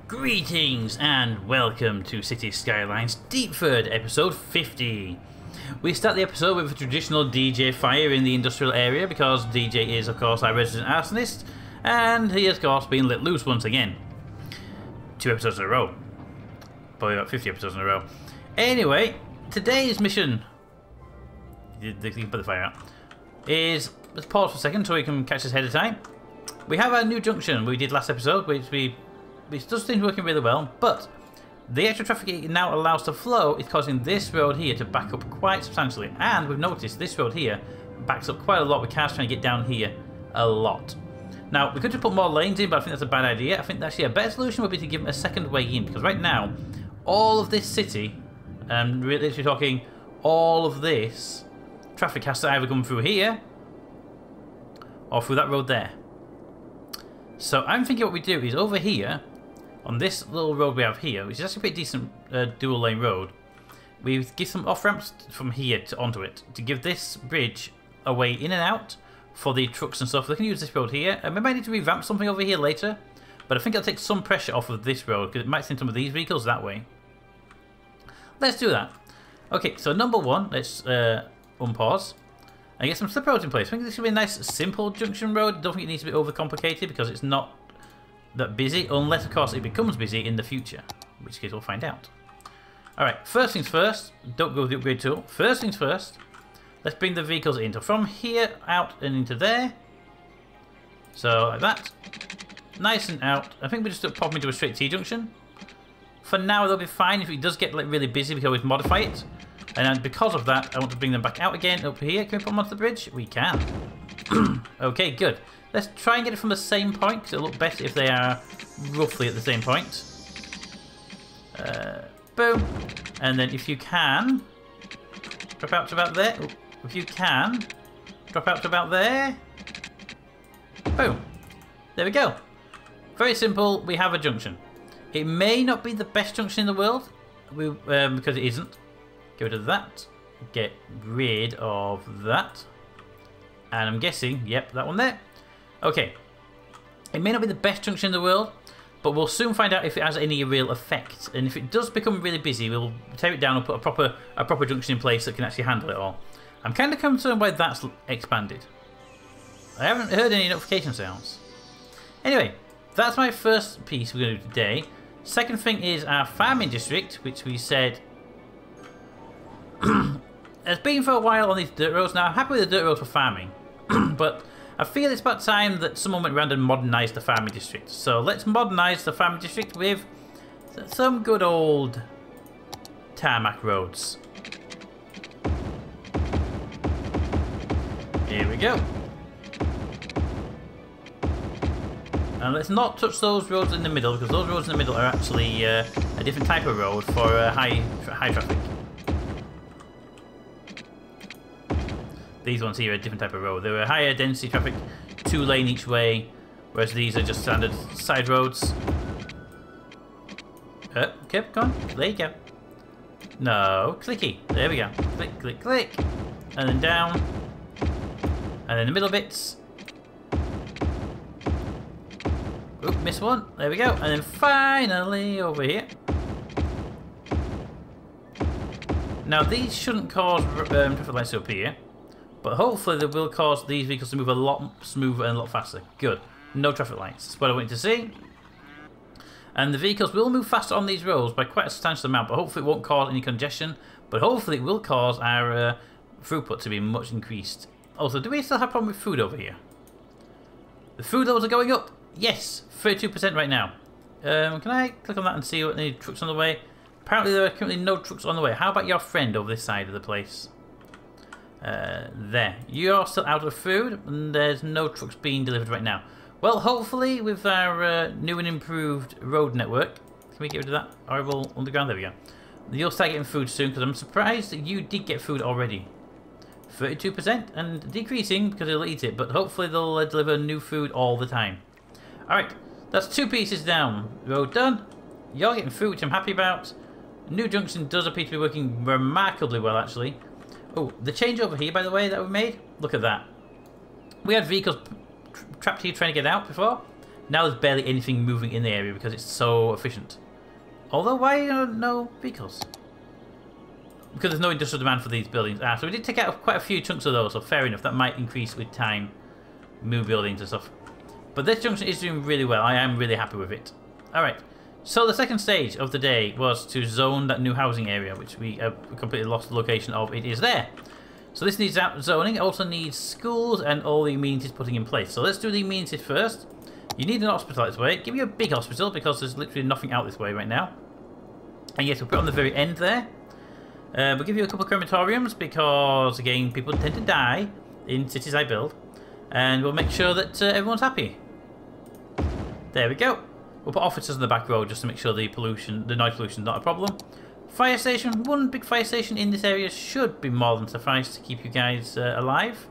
Greetings and welcome to City Skylines Deepford, episode 50. We start the episode with a traditional DJ fire in the industrial area because DJ is of course our resident arsonist and he has of course been let loose once again. 2 episodes in a row. Probably about 50 episodes in a row. Anyway, today's mission, you can put the fire out, is, let's pause for a second so we can catch this ahead of time. We have our new junction we did last episode, which does seem working really well, but the extra traffic it now allows to flow is causing this road here to back up quite substantially, and we've noticed this road here backs up quite a lot with cars trying to get down here a lot. Now, we could just put more lanes in, but I think that's a bad idea. I think actually a better solution would be to give them a second way in, because right now, all of this city, and we're literally talking all of this traffic has to either come through here or through that road there. So I'm thinking what we do is over here, on this little road we have here, which is actually a pretty decent dual lane road, we give some off ramps from here onto it to give this bridge a way in and out for the trucks and stuff. They can use this road here, and we might need to revamp something over here later, but I think I'll take some pressure off of this road because it might send some of these vehicles that way. Let's do that. Okay, so number one, let's unpause and get some slip roads in place. I think this should be a nice simple junction road. Don't think it needs to be overcomplicated because it's not that busy, unless of course it becomes busy in the future, in which case we'll find out. Alright, first things first, don't go with the upgrade tool. First things first, let's bring the vehicles in. So from here out and into there. So like that. Nice and out. I think we just pop them into a straight T junction. For now they'll be fine. If it does get like really busy we can always modify it. And because of that I want to bring them back out again up here. Can we put them onto the bridge? We can. Okay, good. Let's try and get it from the same point, because it'll look better if they are roughly at the same point. Boom. And then if you can, drop out to about there. Ooh, if you can, drop out to about there. Boom. There we go. Very simple. We have a junction. It may not be the best junction in the world, because it isn't. Get rid of that. Get rid of that. And I'm guessing, yep, that one there. Okay, it may not be the best junction in the world, but we'll soon find out if it has any real effect. And if it does become really busy, we'll tear it down and put a proper junction in place that can actually handle it all. I'm kind of concerned why that's expanded. I haven't heard any notification sounds. Anyway, that's my first piece we're going to do today. Second thing is our farming district, which we said has been for a while on these dirt roads. Now, I'm happy with the dirt roads for farming, but I feel it's about time that someone went around and modernised the farming district. So let's modernise the farming district with some good old tarmac roads. Here we go. And let's not touch those roads in the middle, because those roads in the middle are actually a different type of road for high traffic. These ones here are a different type of road. They're a higher density traffic, 2 lane each way, whereas these are just standard side roads. Okay, come on. There you go. No, clicky. There we go. Click, click, click. And then down. And then the middle bits. Oop, missed one. There we go. And then finally over here. Now these shouldn't cause traffic lights to appear, but hopefully they will cause these vehicles to move a lot smoother and a lot faster. Good. No traffic lights. That's what I wanted to see. And the vehicles will move faster on these roads by quite a substantial amount, but hopefully it won't cause any congestion. But hopefully it will cause our throughput to be much increased. Also, do we still have a problem with food over here? The food levels are going up. Yes, 32% right now. Can I click on that and see what any trucks on the way? Apparently there are currently no trucks on the way. How about your friend over this side of the place? There. You're still out of food, and there's no trucks being delivered right now. Well, hopefully, with our new and improved road network, can we get rid of that horrible underground? There we go. You'll start getting food soon, because I'm surprised that you did get food already. 32% and decreasing because they'll eat it, but hopefully they'll deliver new food all the time. Alright, that's 2 pieces down. Road done. You're getting food, which I'm happy about. New junction does appear to be working remarkably well, actually. Oh, the change over here, by the way, that we made. Look at that. We had vehicles trapped here trying to get out before. Now there's barely anything moving in the area because it's so efficient. Although, why no vehicles? Because there's no industrial demand for these buildings. So we did take out quite a few chunks of those, so fair enough. That might increase with time, move buildings and stuff. But this junction is doing really well. I am really happy with it. Alright, so the second stage of the day was to zone that new housing area, which we completely lost the location of. It is there. So this needs zoning. It also needs schools and all the amenities putting in place. So let's do the amenities first. You need an hospital this way. Give me a big hospital because there's literally nothing out this way right now. And yes, we'll put it on the very end there. We'll give you a couple of crematoriums because, again, people tend to die in cities I build. And we'll make sure that everyone's happy. There we go. We'll put officers in the back row just to make sure the pollution, the noise pollution is not a problem. Fire station. One big fire station in this area should be more than suffice to keep you guys alive.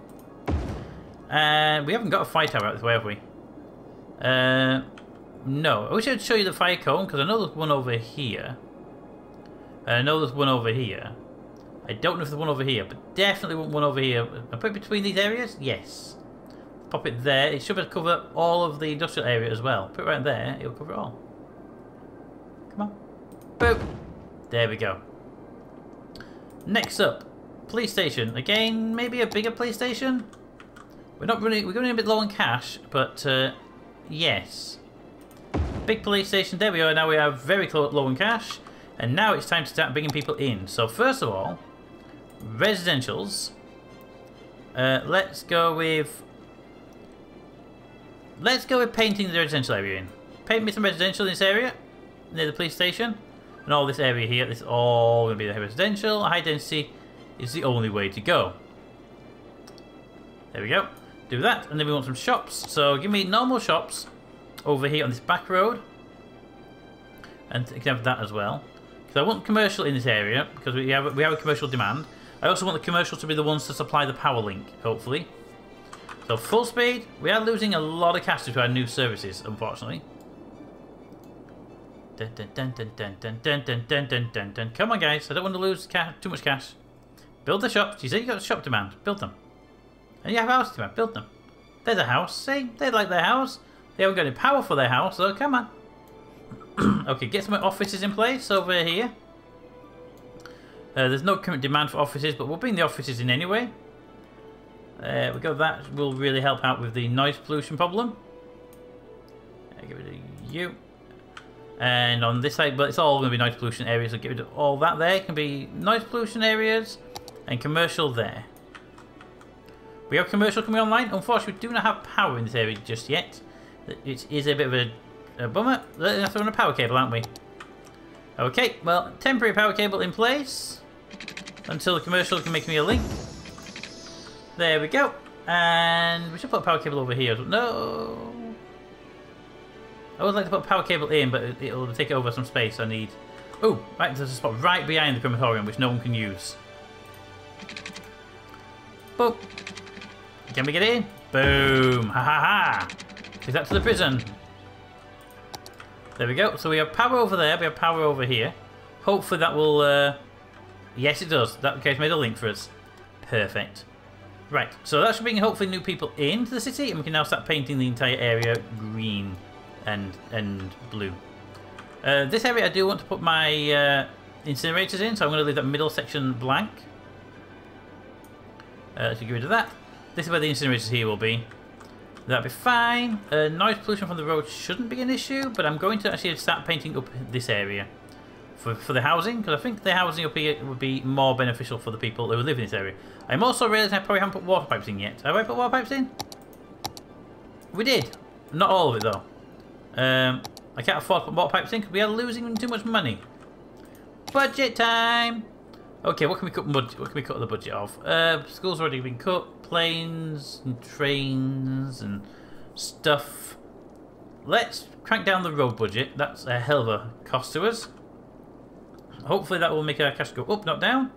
And we haven't got a fire tower out this way, have we? No. I wish I'd show you the fire cone because I know there's one over here. I know there's one over here. I don't know if there's one over here, but definitely one over here. I put it between these areas? Yes. Pop it there. It should cover all of the industrial area as well. Put it right there. It'll cover it all. Come on. Boom. There we go. Next up, police station. Again, maybe a bigger police station. We're going a bit low on cash, but yes. Big police station. There we are. Now we are very low on cash. And now it's time to start bringing people in. So first of all, residentials. Let's go with painting the residential area in. Paint me some residential in this area, near the police station. And all this area here, this is all going to be the residential. High density is the only way to go. There we go. Do that, and then we want some shops. So give me normal shops over here on this back road. And you can have that as well. Because I want commercial in this area, because we have a commercial demand. I also want the commercial to be the ones to supply the power link, hopefully. So full speed. We are losing a lot of cash to our new services, unfortunately. Dun, dun, dun, dun, dun, dun, dun, dun, dun, dun, dun, dun. Come on, guys. I don't want to lose too much cash. Build the shops. You say you got a shop demand. Build them. And you have a house demand. Build them. There's a house. See? They like their house. They haven't got any power for their house, so come on. Okay, get some offices in place over here. There's no current demand for offices, but we'll bring the offices in anyway. We got that. Will really help out with the noise pollution problem. Get rid of you. And on this side, but it's all going to be noise pollution areas, so get rid of all that there. It can be noise pollution areas and commercial there. We have commercial coming online. Unfortunately, we do not have power in this area just yet. It is a bit of a bummer. We're going to throw in a power cable, aren't we? Okay, well, temporary power cable in place until the commercial can make me a link. There we go. And we should put a power cable over here. No. I would like to put a power cable in, but it'll take over some space I need. Oh, right, there's a spot right behind the crematorium which no one can use. Boom. Can we get it in? Boom. Ha ha ha. Take that to the prison. There we go. So we have power over there. We have power over here. Hopefully that will... Yes, it does. That guy's made a link for us. Perfect. Right. So that should bring hopefully new people into the city. And we can now start painting the entire area green and blue. This area I do want to put my incinerators in. So I'm going to leave that middle section blank. To get rid of that. This is where the incinerators here will be. That'll be fine. Noise pollution from the road shouldn't be an issue, but I'm going to actually start painting up this area for the housing, because I think the housing up here would be more beneficial for the people who live in this area. I'm also realising I probably haven't put water pipes in yet. Have I put water pipes in? We did. Not all of it though. I can't afford to put water pipes in because we are losing too much money. Budget time! Okay, what can we cut the budget of? Schools already been cut, planes and trains and stuff. Let's crank down the road budget. That's a hell of a cost to us. Hopefully that will make our cash go up, not down.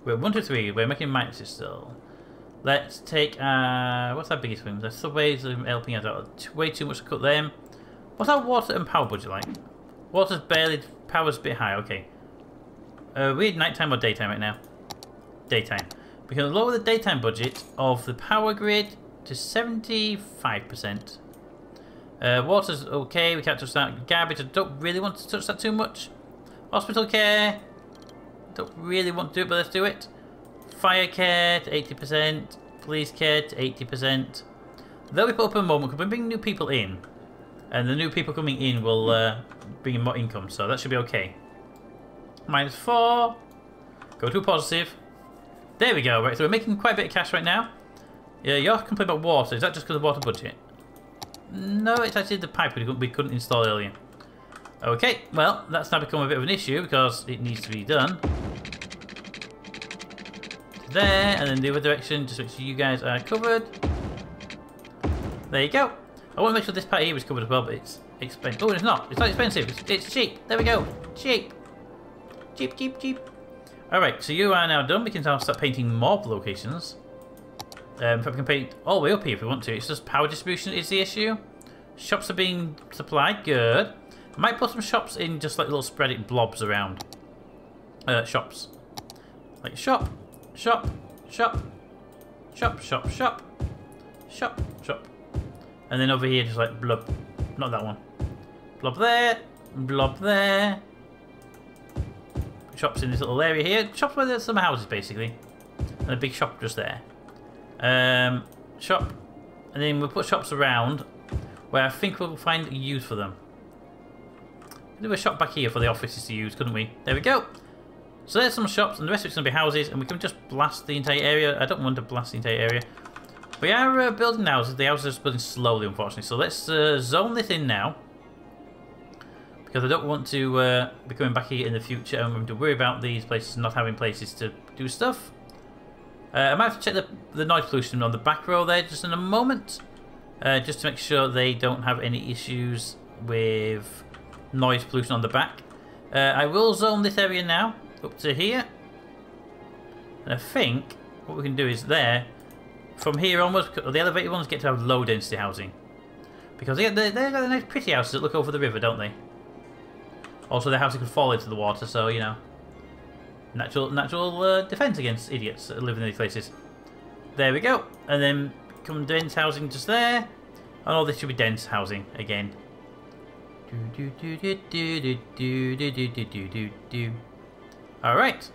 We're 1, 2, 3. We're making minuses still. Let's take what's our biggest wings? The subways are helping us out. Way too much to cut them. What's our water and power budget like? Water's barely, power's a bit high. Okay. We need nighttime or daytime right now? Daytime. We can lower the daytime budget of the power grid to 75%. Water's okay, we can't touch that. Garbage, I don't really want to touch that too much. Hospital care, don't really want to do it, but let's do it. Fire care to 80%, police care to 80%. They'll be put up in a moment because we bring new people in. And the new people coming in will bring in more income, so that should be okay. -4. Go to positive. There we go, right, so we're making quite a bit of cash right now. Yeah, you're complaining about water. Is that just because of water budget? No, it's actually the pipe we couldn't install earlier. Okay, well, that's now become a bit of an issue because it needs to be done. There, and then the other direction, just make sure you guys are covered. There you go. I want to make sure this part here is covered as well, but it's expensive. Oh, it's not. It's not expensive. It's cheap. There we go. Cheap. Cheap, cheap, cheap. Alright, so you are now done. We can now start painting more locations. In fact, we can paint all the way up here if we want to. It's just power distribution is the issue. Shops are being supplied. Good. I might put some shops in just like little spread blobs around. Shops. Like shop, shop, shop, shop, shop, shop, shop, shop. And then over here just like blob. Not that one. Blob there, blob there. Shops in this little area here. Shops where there's some houses basically. And a big shop just there. Shop. And then we'll put shops around where I think we'll find use for them. We'll do a shop back here for the offices to use, couldn't we? There we go. So there's some shops and the rest of it's going to be houses and we can just blast the entire area. I don't want to blast the entire area. We are building houses. The houses are just building slowly, unfortunately. So let's zone this in now. Because I don't want to be coming back here in the future and having to worry about these places not having places to do stuff. I might have to check the noise pollution on the back row there just in a moment. Just to make sure they don't have any issues with noise pollution on the back. I will zone this area now up to here. And I think what we can do is there. From here onwards, the elevated ones get to have low density housing. Because they've got the nice pretty houses that look over the river, don't they? Also, the houses could fall into the water, so, you know. Natural defense against idiots that live in these places. There we go. And then come dense housing just there. And all this should be dense housing again. Alright.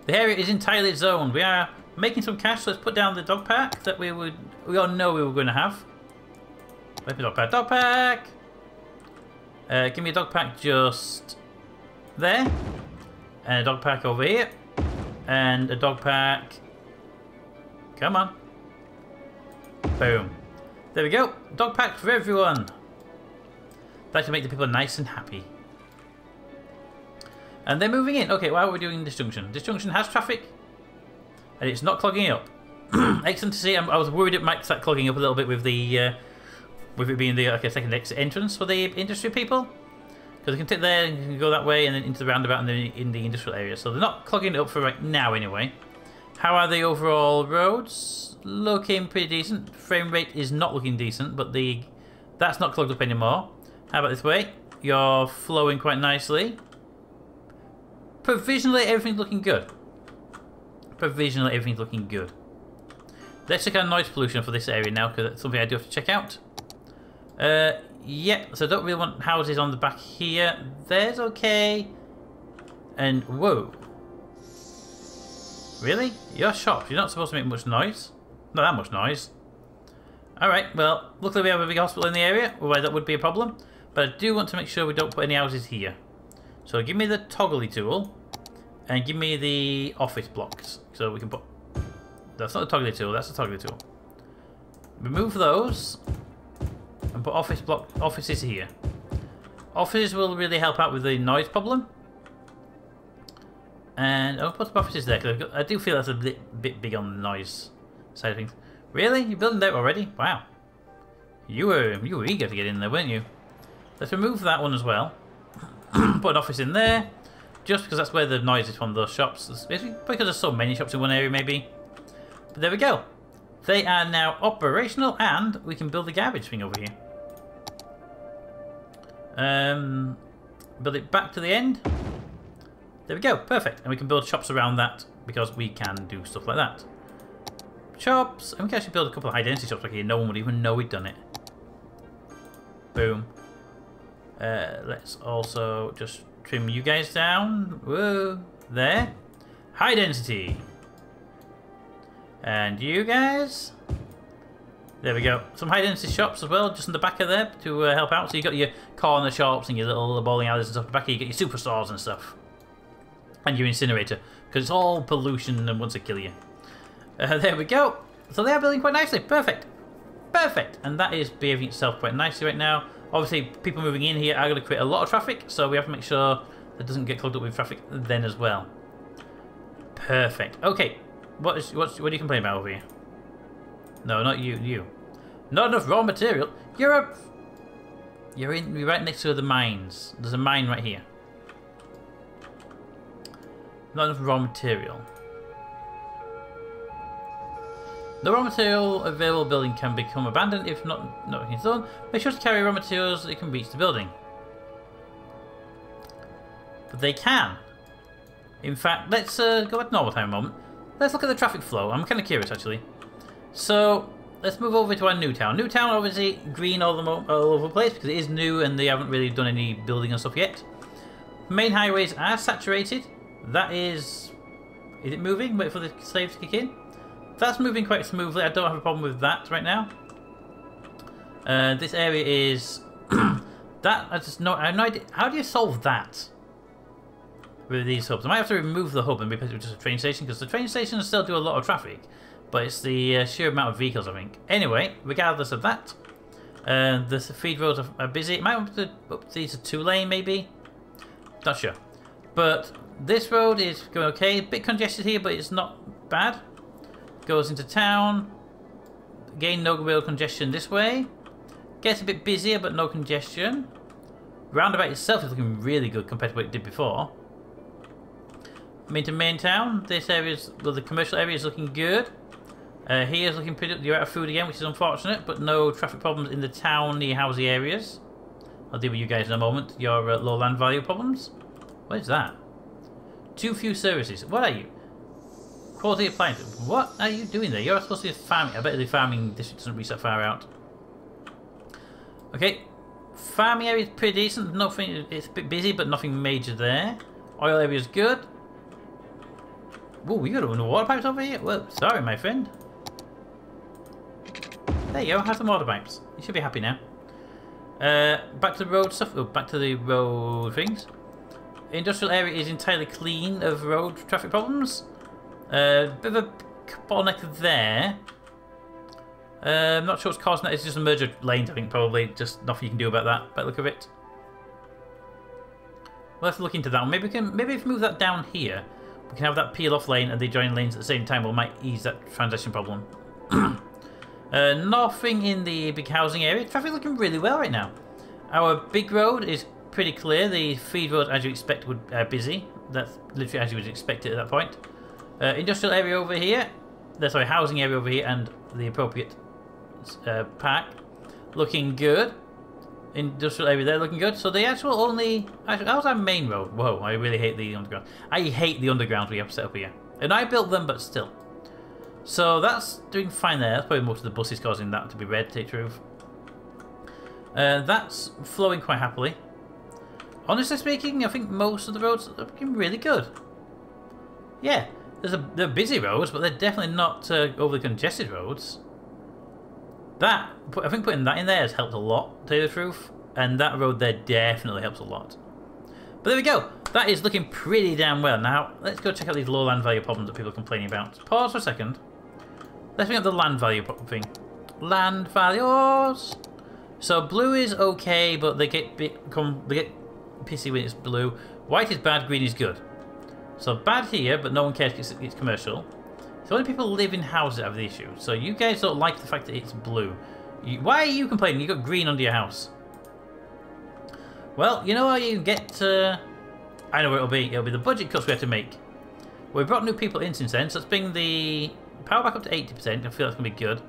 The area is entirely zoned. We are making some cash, so let's put down the dog pack that we all know we were going to have. Where's my dog pack? Dog pack! Give me a dog pack just there. And a dog pack over here. And a dog pack. Come on. Boom. There we go. Dog pack for everyone. That should make the people nice and happy. And they're moving in. Okay, why are we doing this junction? This junction has traffic. And it's not clogging up. Excellent to see. I was worried it might start clogging up a little bit with the with it being the second exit entrance for the industry people. Because you can take there and you can go that way and then into the roundabout and then in the industrial area. So they're not clogging it up for right now anyway. How are the overall roads? Looking pretty decent. Frame rate is not looking decent, but that's not clogged up anymore. How about this way? You're flowing quite nicely. Provisionally, everything's looking good. Provisionally, everything's looking good. Let's check out noise pollution for this area now, because that's something I do have to check out. Yep, so I don't really want houses on the back here. There's okay. And, whoa. Really? Your shops, you're not supposed to make much noise. Not that much noise. Alright, well, luckily we have a big hospital in the area, where that would be a problem. But I do want to make sure we don't put any houses here. So give me the toggly tool. And give me the office blocks. So we can put... That's not the toggly tool, that's the toggly tool. Remove those. And put offices here. Offices will really help out with the noise problem. And I'll put some offices there, because I do feel that's a bit big on the noise side of things. Really? You're building that already? Wow. You were eager to get in there, weren't you? Let's remove that one as well. Put an office in there. Just because that's where the noise is from those shops. It's because there's so many shops in one area, maybe. But there we go. They are now operational, and we can build the garbage thing over here. Build it back to the end. There we go, perfect. And we can build shops around that because we can do stuff like that. Shops, and we can actually build a couple of high density shops like here. No one would even know we'd done it. Boom. Let's also just trim you guys down. Whoa. There. High density. And you guys. There we go. Some high density shops as well, just in the back of there to help out. So you got your corner shops and your little bowling alleys and stuff. In the back here, you got your superstores and stuff. And your incinerator. Because it's all pollution and wants to kill you. There we go. So they are building quite nicely. Perfect. Perfect. And that is behaving itself quite nicely right now. Obviously, people moving in here are going to create a lot of traffic. So we have to make sure that doesn't get clogged up with traffic then as well. Perfect. Okay. What do you complain about over here? No, not you. You. Not enough raw material. You're right next to the mines. There's a mine right here. Not enough raw material. The raw material available building can become abandoned if not done. Make sure to carry raw materials that can reach the building. But they can. In fact, let's go back to normal time a moment. Let's look at the traffic flow. I'm kind of curious actually. So let's move over to our new town. New town, obviously green all over the place because it is new and they haven't really done any building and stuff yet. Main highways are saturated. That is it moving? Wait for the slaves to kick in. That's moving quite smoothly. I don't have a problem with that right now. This area is that I have no idea. How do you solve that with these hubs? I might have to remove the hub and replace it with just a train station because the train stations still do a lot of traffic, but it's the sheer amount of vehicles I think. Anyway, regardless of that, the feed roads are busy. It might have to up these to 2-lane maybe. Not sure, but this road is going okay. A bit congested here, but it's not bad. Goes into town. Again, no real congestion this way. Gets a bit busier, but no congestion. Roundabout itself is looking really good compared to what it did before. I mean, to main town, this area's, well, the commercial area is looking good. Here's looking pretty. You're out of food again, which is unfortunate, but no traffic problems in the town near housey areas. I'll deal with you guys in a moment. Your low land value problems. What is that? Too few services. What are you? Quality appliances. What are you doing there? You're supposed to be farming. I bet the farming district doesn't reach that far out. Okay. Farming area is pretty decent. Nothing. It's a bit busy, but nothing major there. Oil area is good. Oh, we got water pipes over here? Well, sorry, my friend. There you go. Have some water pipes. You should be happy now. Back to the road stuff. Oh, back to the road things. Industrial area is entirely clean of road traffic problems. Bit of a bottleneck there. I'm not sure what's causing that. It's just a merge of lanes, I think, probably. Just nothing you can do about that, by the look of it. We'll have to look into that one. Maybe if we move that down here, we can have that peel off lane and they join lanes at the same time. We might ease that transition problem. Nothing in the big housing area. Traffic looking really well right now. Our big road is pretty clear. The feed road, as you expect, would busy. That's literally as you would expect it at that point. Industrial area over here. Sorry, housing area over here, and the appropriate pack looking good. Industrial area there looking good. So the actual how's our main road? Whoa, I really hate the underground. I hate the underground we have set up here, and I built them, but still. So that's doing fine there. That's probably most of the buses causing that to be red, to tell you the truth. That's flowing quite happily. Honestly speaking, I think most of the roads are looking really good. Yeah, they're busy roads, but they're definitely not overly congested roads. I think putting that in there has helped a lot, to tell you the truth. And that road there definitely helps a lot. But there we go. That is looking pretty damn well. Now, let's go check out these low land value problems that people are complaining about. Pause for a second. Let's bring up the land value thing. Land values. So blue is okay, but they get pissy when it's blue. White is bad, green is good. So bad here, but no one cares because it's commercial. So only people live in houses that have the issue. So you guys don't like the fact that it's blue. Why are you complaining? You got green under your house. Well, you know how you get... I know what it'll be. It'll be the budget cuts we have to make. We've brought new people in since then, so let's bring the power back up to 80%. I feel that's going to be good.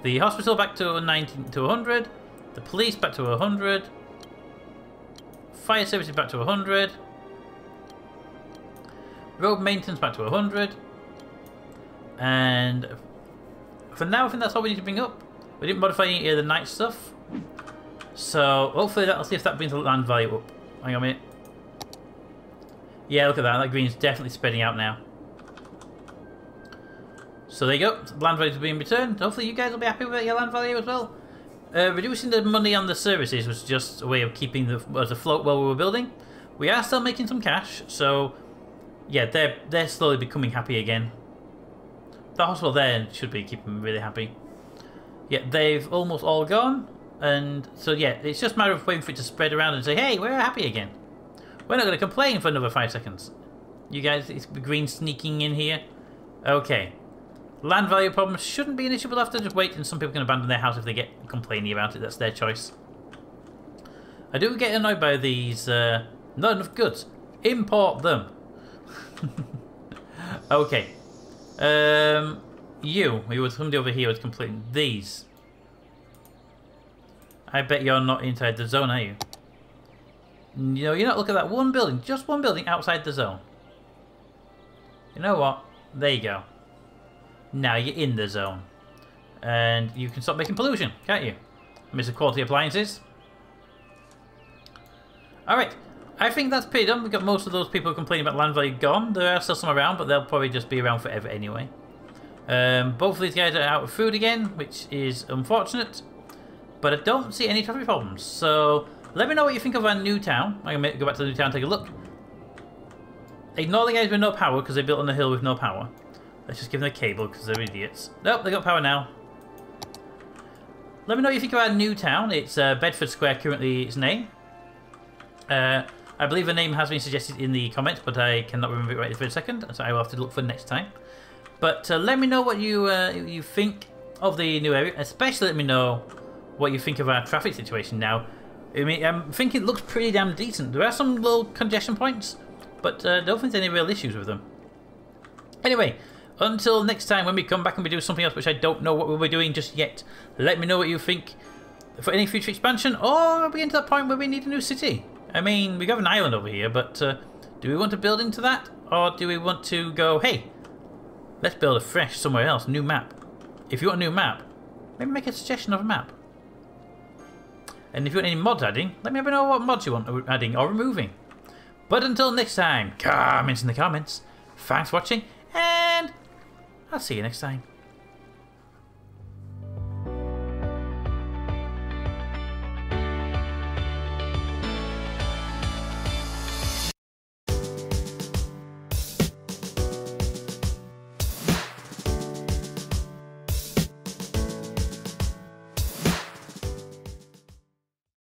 The hospital back to 90 to 100. The police back to 100. Fire services back to 100. Road maintenance back to 100. And for now, I think that's all we need to bring up. We didn't modify any of the night stuff. So hopefully that'll see if that brings the land value up. Hang on a minute. Yeah, look at that. That green's definitely spreading out now. So there you go. Land value is being returned. Hopefully you guys will be happy with your land value as well. Reducing the money on the services was just a way of keeping the afloat while we were building. We are still making some cash, so yeah, they're slowly becoming happy again. The hospital there should be keeping them really happy. Yeah, they've almost all gone, and so yeah, it's just a matter of waiting for it to spread around and say, hey, we're happy again. We're not going to complain for another 5 seconds. You guys, it's green sneaking in here. Okay. Land value problems shouldn't be an issue. We'll have to just wait, and some people can abandon their house if they get complaining about it. That's their choice. I do get annoyed by these. Not enough goods. Import them. Okay. You were somebody over here was complaining. These. I bet you're not inside the zone, are you? No, you're not. Look at that one building. Just one building outside the zone. You know what? There you go. Now you're in the zone. And you can stop making pollution, can't you? Mr. Quality Appliances. Alright. I think that's pretty done. We've got most of those people complaining about land value gone. There are still some around, but they'll probably just be around forever anyway. Both of these guys are out of food again, which is unfortunate. But I don't see any traffic problems. So let me know what you think of our new town. I'm going to go back to the new town and take a look. Ignore the guys with no power because they built on a hill with no power. Let's just give them a cable because they're idiots. Nope, they got power now. Let me know what you think of our new town. It's Bedford Square, currently its name. I believe the name has been suggested in the comments, but I cannot remember it right for a second, so I will have to look for next time. But let me know what you think of the new area. Especially let me know what you think of our traffic situation now. I mean, I'm thinking it looks pretty damn decent. There are some little congestion points, but I don't think there's any real issues with them. Anyway, until next time when we come back and we do something else which I don't know what we'll be doing just yet, let me know what you think for any future expansion, or are we into that point where we need a new city? I mean, we got an island over here, but do we want to build into that? Or do we want to go, hey, let's build a fresh somewhere else, new map. If you want a new map, maybe make a suggestion of a map. And if you want any mods adding, let me know what mods you want adding or removing. But until next time, comments in the comments. Thanks for watching, and I'll see you next time.